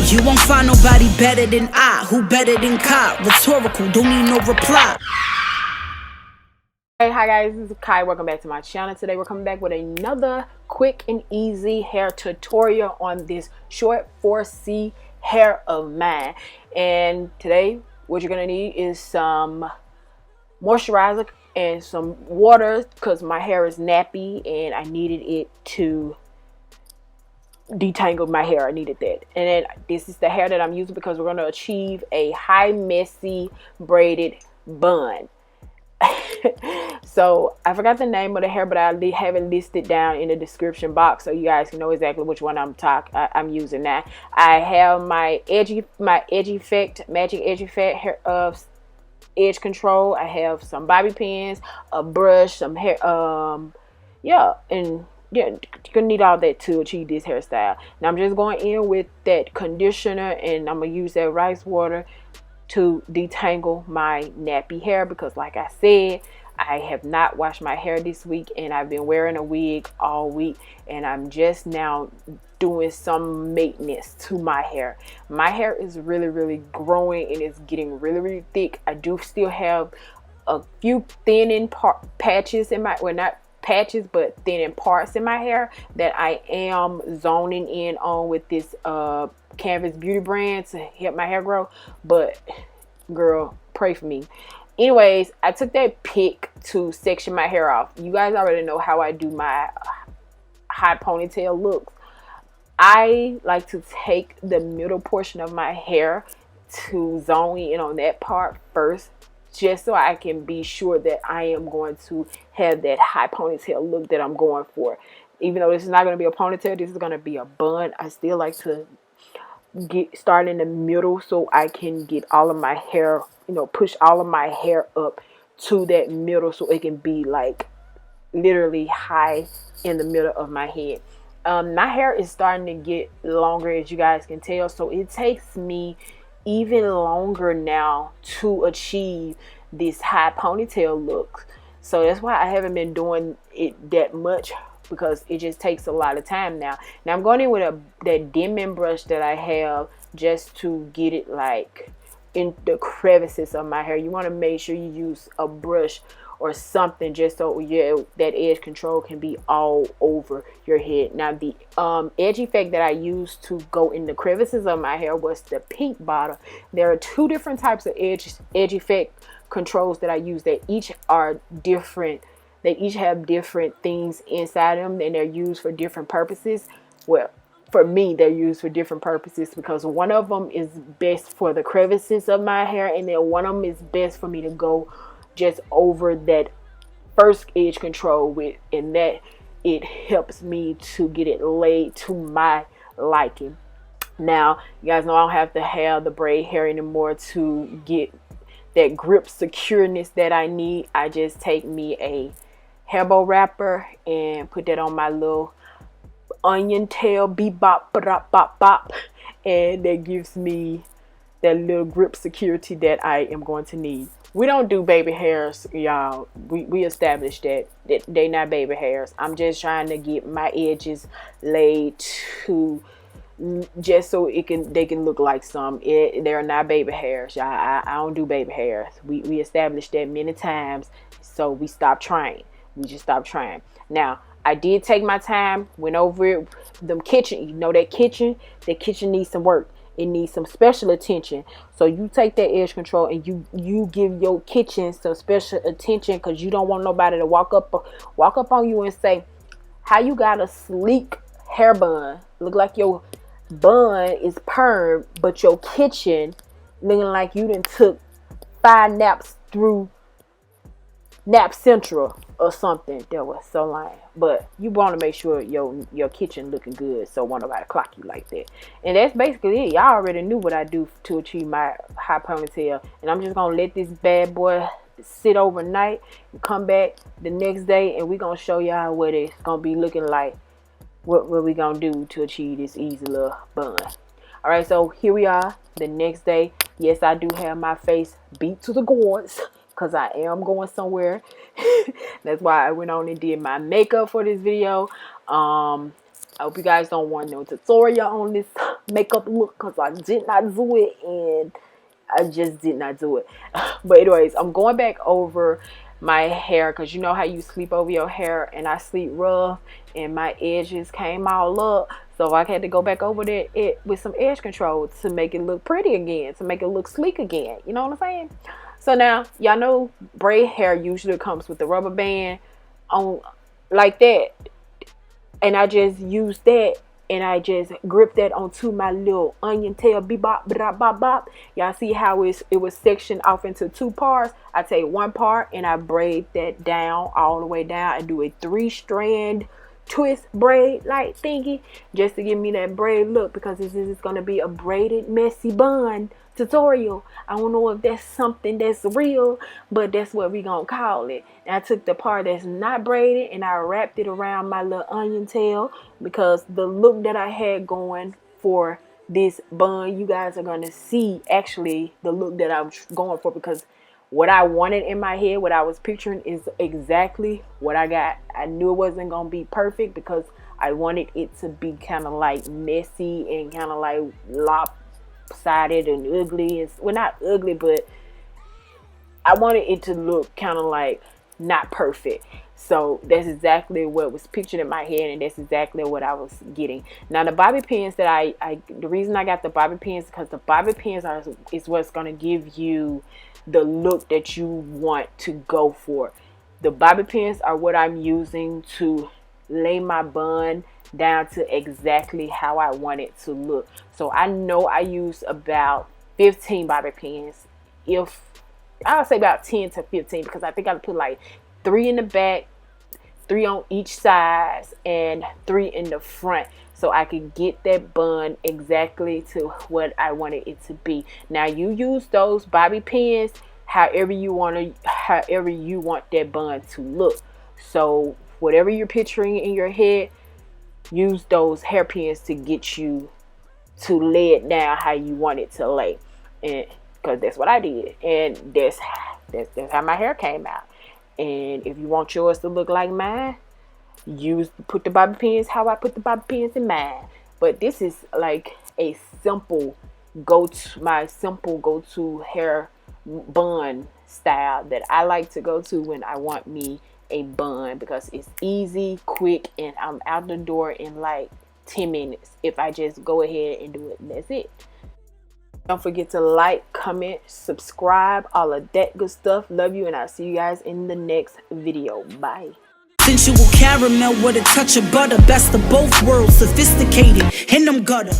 You won't find nobody better than I. Who better than Kai? Rhetorical, don't need no reply. Hey, hi guys, this is Kai. Welcome back to my channel. Today we're coming back with another quick and easy hair tutorial on this short 4C hair of mine. And today what you're gonna need is some moisturizer and some water, because my hair is nappy and I needed it to detangle my hair. I needed that. And then this is the hair that I'm using because we're going to achieve a high messy braided bun. So I forgot the name of the hair, but I have it listed down in the description box so you guys can know exactly which one I'm using now. I have my Magic Edge Effect hair of edge control. I have some bobby pins, a brush, some hair, yeah, and yeah, you're gonna need all that to achieve this hairstyle. Now I'm just going in with that conditioner, and I'm gonna use that rice water to detangle my nappy hair, because like I said, I have not washed my hair this week and I've been wearing a wig all week, and I'm just now doing some maintenance to my hair. My hair is really growing and it's getting really thick. I do still have a few thinning patches in my, well, not patches but thinning parts in my hair that I am zoning in on with this Canvas Beauty brand to help my hair grow. But girl, pray for me. Anyways, I took that pick to section my hair off. You guys already know how I do my high ponytail looks. I like to take the middle portion of my hair to zone in on that part first, just so I can be sure that I am going to have that high ponytail look that I'm going for. Even though this is not going to be a ponytail, this is going to be a bun. I still like to start in the middle so I can get all of my hair, you know, push all of my hair up to that middle so it can be like literally high in the middle of my head. My hair is starting to get longer, as you guys can tell, so it takes me even longer now to achieve this high ponytail look. So that's why I haven't been doing it that much, because it just takes a lot of time now. Now I'm going in with that dimming brush that I have just to get it like in the crevices of my hair. You want to make sure you use a brush or something just so that edge control can be all over your head. Now the edge effect that I used to go in the crevices of my hair was the pink bottle. There are two different types of edge effect controls that I use that each are different. They each have different things inside them, and they're used for different purposes. Well, for me, they're used for different purposes, because one of them is best for the crevices of my hair, and then one of them is best for me to go just over that first edge control with, and that it helps me to get it laid to my liking. Now you guys know I don't have to have the braid hair anymore to get that grip secureness that I need. I just take me a hair bow wrapper and put that on my little onion tail, bebop bop bop bop, and that gives me that little grip security that I am going to need. We don't do baby hairs, y'all. We established that they not baby hairs. I'm just trying to get my edges laid to just so they can look like some. They're not baby hairs, y'all. I don't do baby hairs. We established that many times, so we stopped trying. We just stopped trying. Now I did take my time, went over it. Them kitchen, you know, that kitchen needs some work. It needs some special attention. So you take that edge control and you give your kitchen some special attention, because you don't want nobody to walk up on you and say, how you got a sleek hair bun, look like your bun is perm, but your kitchen looking like you done took 5 naps through Nap Central or something. That was so lame. But you want to make sure your kitchen looking good, so won't nobody clock you like that. And that's basically it. Y'all already knew what I do to achieve my high ponytail, and I'm just gonna let this bad boy sit overnight and come back the next day, and we're gonna show y'all what it's gonna be looking like, what we gonna do to achieve this easy little bun. All right, so here we are the next day. Yes, I do have my face beat to the gourds, because I am going somewhere. That's why I went on and did my makeup for this video. I hope you guys don't want no tutorial on this makeup look, because I did not do it, and I just did not do it. But anyways, I'm going back over my hair, because you know how you sleep over your hair, and I sleep rough and my edges came all up. So I had to go back over it with some edge control to make it look pretty again, to make it look sleek again. You know what I'm saying? So now, y'all know braid hair usually comes with the rubber band on like that. And I just used that, and I just gripped that onto my little onion tail, bebop, bop, bop, bop. Y'all see how it was sectioned off into 2 parts? I take 1 part and I braid that down all the way down and do a 3-strand twist braid like thingy, just to give me that braid look, because this is going to be a braided messy bun tutorial. I don't know if that's something that's real, but that's what we gonna call it. And I took the part that's not braided and I wrapped it around my little onion tail, because the look that I had going for this bun, you guys are gonna see actually the look that I'm going for, because what I wanted in my head, what I was picturing, is exactly what I got. I knew it wasn't going to be perfect, because I wanted it to be kind of like messy and kind of like lopsided and ugly. Well, not ugly, but I wanted it to look kind of like not perfect. So that's exactly what was pictured in my head, and that's exactly what I was getting. Now the bobby pins that the reason I got the bobby pins, because the bobby pins is what's going to give you the look that you want to go for. The bobby pins are what I'm using to lay my bun down to exactly how I want it to look. So I know I use about 15 bobby pins. If I'll say about 10 to 15, because I think I put like 3 in the back, 3 on each side, and 3 in the front, so I could get that bun exactly to what I wanted it to be. Now you use those bobby pins however you want that bun to look. So whatever you're picturing in your head, use those hairpins to get you to lay it down how you want it to lay. And because that's what I did, and that's how my hair came out. And if you want yours to look like mine, put the bobby pins how I put the bobby pins in mine. But this is like a simple my simple go-to hair bun style that I like to go to when I want me a bun, because it's easy, quick, and I'm out the door in like 10 minutes if I just go ahead and do it, and that's it. Don't forget to like, comment, subscribe, all of that good stuff. Love you, and I'll see you guys in the next video. Bye. Sensual caramel with a touch of butter, best of both worlds, sophisticated in them gutter.